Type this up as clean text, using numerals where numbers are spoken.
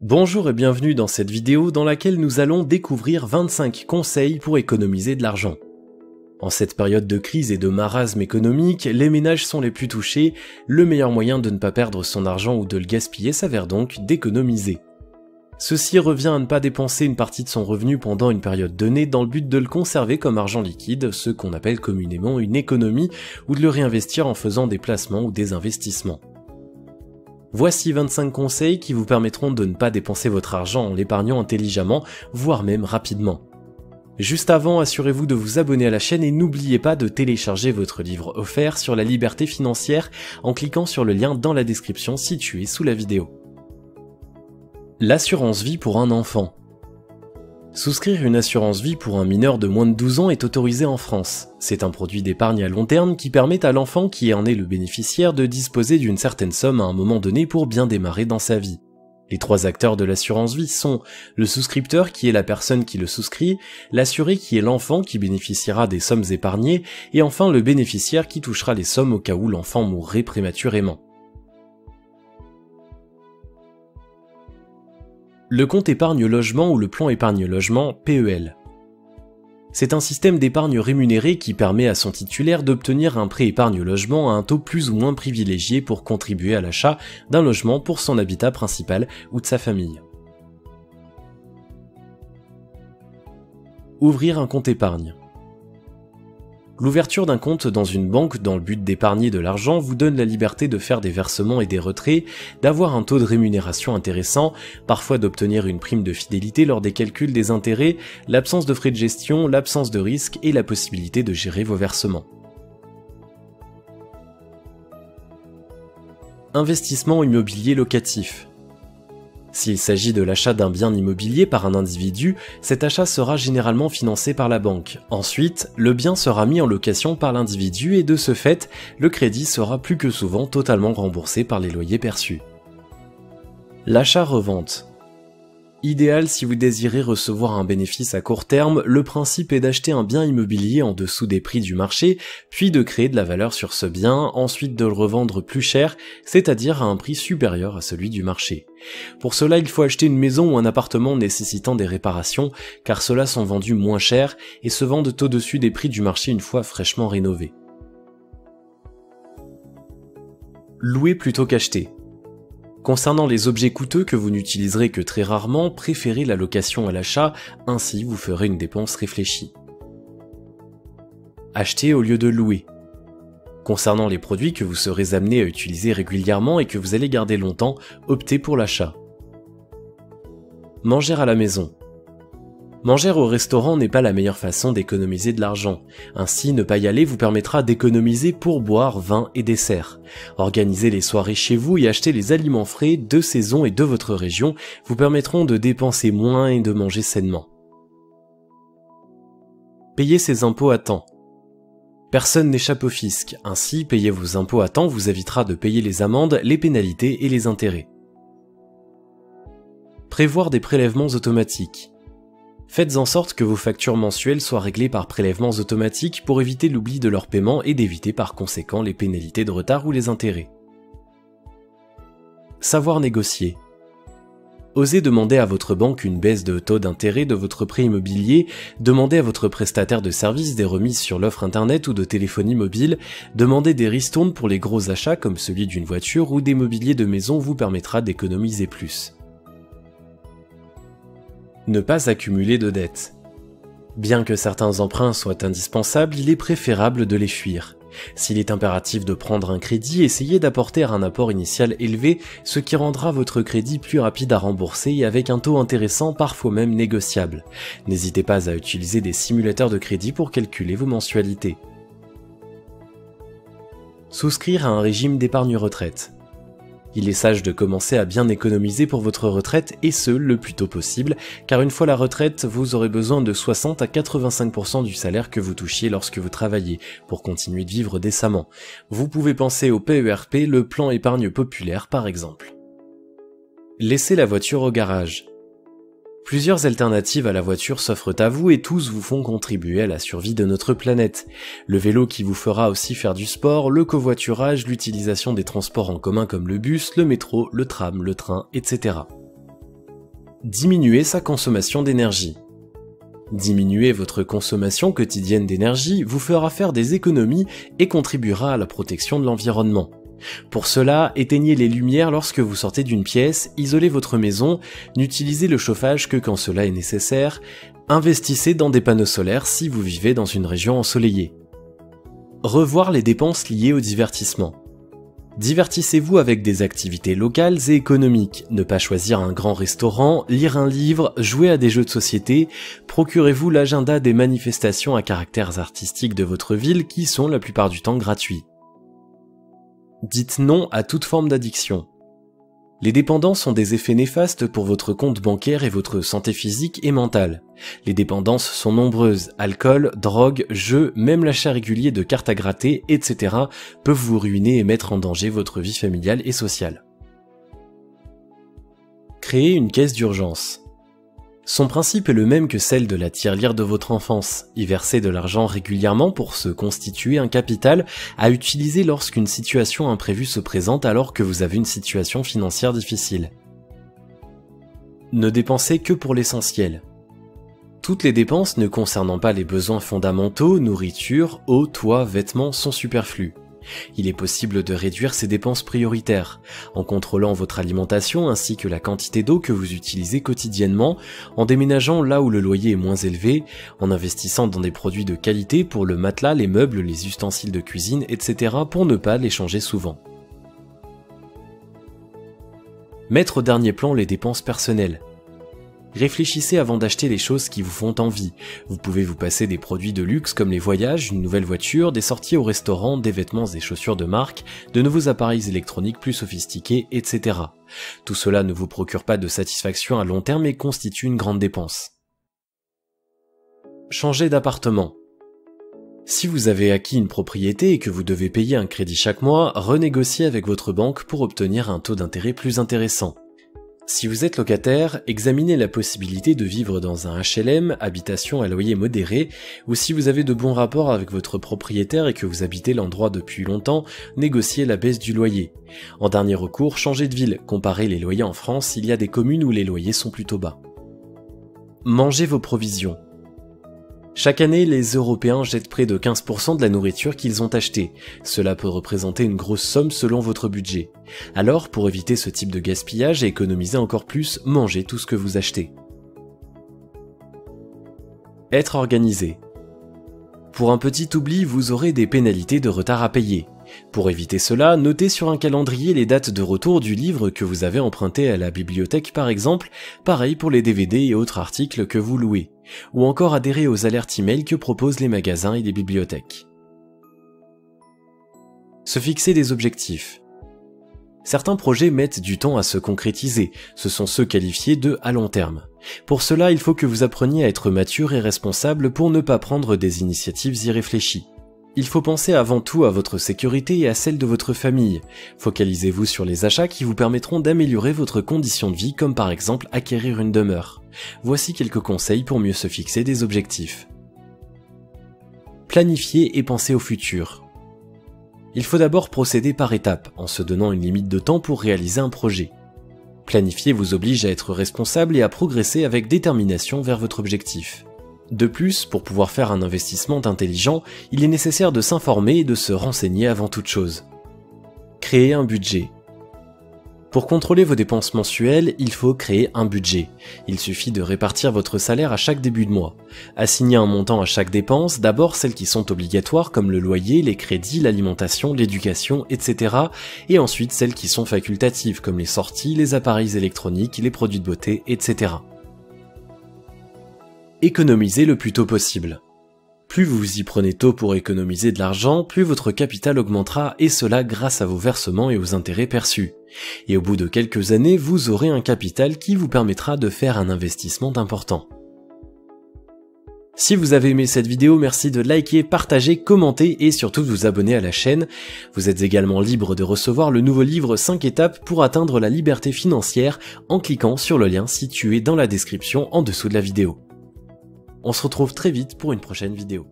Bonjour et bienvenue dans cette vidéo dans laquelle nous allons découvrir 25 conseils pour économiser de l'argent. En cette période de crise et de marasme économique, les ménages sont les plus touchés, le meilleur moyen de ne pas perdre son argent ou de le gaspiller s'avère donc d'économiser. Ceci revient à ne pas dépenser une partie de son revenu pendant une période donnée dans le but de le conserver comme argent liquide, ce qu'on appelle communément une économie, ou de le réinvestir en faisant des placements ou des investissements. Voici 25 conseils qui vous permettront de ne pas dépenser votre argent en l'épargnant intelligemment, voire même rapidement. Juste avant, assurez-vous de vous abonner à la chaîne et n'oubliez pas de télécharger votre livre offert sur la liberté financière en cliquant sur le lien dans la description situé sous la vidéo. L'assurance vie pour un enfant. Souscrire une assurance vie pour un mineur de moins de 12 ans est autorisé en France. C'est un produit d'épargne à long terme qui permet à l'enfant qui en est le bénéficiaire de disposer d'une certaine somme à un moment donné pour bien démarrer dans sa vie. Les trois acteurs de l'assurance vie sont le souscripteur qui est la personne qui le souscrit, l'assuré qui est l'enfant qui bénéficiera des sommes épargnées et enfin le bénéficiaire qui touchera les sommes au cas où l'enfant mourrait prématurément. Le compte épargne logement ou le plan épargne logement, PEL. C'est un système d'épargne rémunéré qui permet à son titulaire d'obtenir un prêt épargne logement à un taux plus ou moins privilégié pour contribuer à l'achat d'un logement pour son habitat principal ou de sa famille. Ouvrir un compte épargne. L'ouverture d'un compte dans une banque dans le but d'épargner de l'argent vous donne la liberté de faire des versements et des retraits, d'avoir un taux de rémunération intéressant, parfois d'obtenir une prime de fidélité lors des calculs des intérêts, l'absence de frais de gestion, l'absence de risque et la possibilité de gérer vos versements. Investissement immobilier locatif. S'il s'agit de l'achat d'un bien immobilier par un individu, cet achat sera généralement financé par la banque. Ensuite, le bien sera mis en location par l'individu et de ce fait, le crédit sera plus que souvent totalement remboursé par les loyers perçus. L'achat-revente. Idéal si vous désirez recevoir un bénéfice à court terme, le principe est d'acheter un bien immobilier en dessous des prix du marché, puis de créer de la valeur sur ce bien, ensuite de le revendre plus cher, c'est-à-dire à un prix supérieur à celui du marché. Pour cela, il faut acheter une maison ou un appartement nécessitant des réparations, car ceux-là sont vendus moins cher et se vendent au-dessus des prix du marché une fois fraîchement rénovés. Louer plutôt qu'acheter. Concernant les objets coûteux que vous n'utiliserez que très rarement, préférez la location à l'achat, ainsi vous ferez une dépense réfléchie. Acheter au lieu de louer. Concernant les produits que vous serez amené à utiliser régulièrement et que vous allez garder longtemps, optez pour l'achat. Manger à la maison. Manger au restaurant n'est pas la meilleure façon d'économiser de l'argent. Ainsi, ne pas y aller vous permettra d'économiser pour boire, vin et dessert. Organiser les soirées chez vous et acheter les aliments frais de saison et de votre région vous permettront de dépenser moins et de manger sainement. Payez ses impôts à temps. Personne n'échappe au fisc. Ainsi, payer vos impôts à temps vous évitera de payer les amendes, les pénalités et les intérêts. Prévoir des prélèvements automatiques. Faites en sorte que vos factures mensuelles soient réglées par prélèvements automatiques pour éviter l'oubli de leur paiement et d'éviter par conséquent les pénalités de retard ou les intérêts. Savoir négocier. Osez demander à votre banque une baisse de taux d'intérêt de votre prêt immobilier, demandez à votre prestataire de services des remises sur l'offre internet ou de téléphonie mobile, demandez des ristournes pour les gros achats comme celui d'une voiture ou des mobiliers de maison vous permettra d'économiser plus. Ne pas accumuler de dettes. Bien que certains emprunts soient indispensables, il est préférable de les fuir. S'il est impératif de prendre un crédit, essayez d'apporter un apport initial élevé, ce qui rendra votre crédit plus rapide à rembourser et avec un taux intéressant, parfois même négociable. N'hésitez pas à utiliser des simulateurs de crédit pour calculer vos mensualités. Souscrire à un régime d'épargne retraite. Il est sage de commencer à bien économiser pour votre retraite et ce, le plus tôt possible, car une fois la retraite, vous aurez besoin de 60 à 85% du salaire que vous touchiez lorsque vous travaillez, pour continuer de vivre décemment. Vous pouvez penser au PERP, le plan épargne populaire par exemple. Laissez la voiture au garage. Plusieurs alternatives à la voiture s'offrent à vous et tous vous font contribuer à la survie de notre planète. Le vélo qui vous fera aussi faire du sport, le covoiturage, l'utilisation des transports en commun comme le bus, le métro, le tram, le train, etc. Diminuer sa consommation d'énergie. Diminuer votre consommation quotidienne d'énergie vous fera faire des économies et contribuera à la protection de l'environnement. Pour cela, éteignez les lumières lorsque vous sortez d'une pièce, isolez votre maison, n'utilisez le chauffage que quand cela est nécessaire, investissez dans des panneaux solaires si vous vivez dans une région ensoleillée. Revoir les dépenses liées au divertissement. Divertissez-vous avec des activités locales et économiques, ne pas choisir un grand restaurant, lire un livre, jouer à des jeux de société, procurez-vous l'agenda des manifestations à caractère artistique de votre ville qui sont la plupart du temps gratuits. Dites non à toute forme d'addiction. Les dépendances ont des effets néfastes pour votre compte bancaire et votre santé physique et mentale. Les dépendances sont nombreuses, alcool, drogue, jeux, même l'achat régulier de cartes à gratter, etc. peuvent vous ruiner et mettre en danger votre vie familiale et sociale. Créer une caisse d'urgence. Son principe est le même que celle de la tirelire de votre enfance, y verser de l'argent régulièrement pour se constituer un capital à utiliser lorsqu'une situation imprévue se présente alors que vous avez une situation financière difficile. Ne dépensez que pour l'essentiel. Toutes les dépenses ne concernant pas les besoins fondamentaux, nourriture, eau, toit, vêtements sont superflues. Il est possible de réduire ces dépenses prioritaires, en contrôlant votre alimentation ainsi que la quantité d'eau que vous utilisez quotidiennement, en déménageant là où le loyer est moins élevé, en investissant dans des produits de qualité pour le matelas, les meubles, les ustensiles de cuisine, etc. pour ne pas les changer souvent. Mettre au dernier plan les dépenses personnelles. Réfléchissez avant d'acheter les choses qui vous font envie. Vous pouvez vous passer des produits de luxe comme les voyages, une nouvelle voiture, des sorties au restaurant, des vêtements et chaussures de marque, de nouveaux appareils électroniques plus sophistiqués, etc. Tout cela ne vous procure pas de satisfaction à long terme et constitue une grande dépense. Changez d'appartement. Si vous avez acquis une propriété et que vous devez payer un crédit chaque mois, renégociez avec votre banque pour obtenir un taux d'intérêt plus intéressant. Si vous êtes locataire, examinez la possibilité de vivre dans un HLM, habitation à loyer modéré, ou si vous avez de bons rapports avec votre propriétaire et que vous habitez l'endroit depuis longtemps, négociez la baisse du loyer. En dernier recours, changez de ville, comparez les loyers en France, il y a des communes où les loyers sont plutôt bas. Mangez vos provisions. Chaque année, les Européens jettent près de 15% de la nourriture qu'ils ont achetée. Cela peut représenter une grosse somme selon votre budget. Alors, pour éviter ce type de gaspillage et économiser encore plus, mangez tout ce que vous achetez. Être organisé. Pour un petit oubli, vous aurez des pénalités de retard à payer. Pour éviter cela, notez sur un calendrier les dates de retour du livre que vous avez emprunté à la bibliothèque par exemple, pareil pour les DVD et autres articles que vous louez, ou encore adhérez aux alertes email que proposent les magasins et les bibliothèques. Se fixer des objectifs. Certains projets mettent du temps à se concrétiser, ce sont ceux qualifiés de à long terme. Pour cela, il faut que vous appreniez à être mature et responsable pour ne pas prendre des initiatives irréfléchies. Il faut penser avant tout à votre sécurité et à celle de votre famille. Focalisez-vous sur les achats qui vous permettront d'améliorer votre condition de vie, comme par exemple acquérir une demeure. Voici quelques conseils pour mieux se fixer des objectifs. Planifier et penser au futur. Il faut d'abord procéder par étapes, en se donnant une limite de temps pour réaliser un projet. Planifier vous oblige à être responsable et à progresser avec détermination vers votre objectif. De plus, pour pouvoir faire un investissement intelligent, il est nécessaire de s'informer et de se renseigner avant toute chose. Créer un budget. Pour contrôler vos dépenses mensuelles, il faut créer un budget. Il suffit de répartir votre salaire à chaque début de mois. Assignez un montant à chaque dépense, d'abord celles qui sont obligatoires comme le loyer, les crédits, l'alimentation, l'éducation, etc. Et ensuite celles qui sont facultatives comme les sorties, les appareils électroniques, les produits de beauté, etc. Économisez le plus tôt possible. Plus vous vous y prenez tôt pour économiser de l'argent, plus votre capital augmentera et cela grâce à vos versements et aux intérêts perçus. Et au bout de quelques années, vous aurez un capital qui vous permettra de faire un investissement important. Si vous avez aimé cette vidéo, merci de liker, partager, commenter et surtout de vous abonner à la chaîne. Vous êtes également libre de recevoir le nouveau livre 5 étapes pour atteindre la liberté financière en cliquant sur le lien situé dans la description en dessous de la vidéo. On se retrouve très vite pour une prochaine vidéo.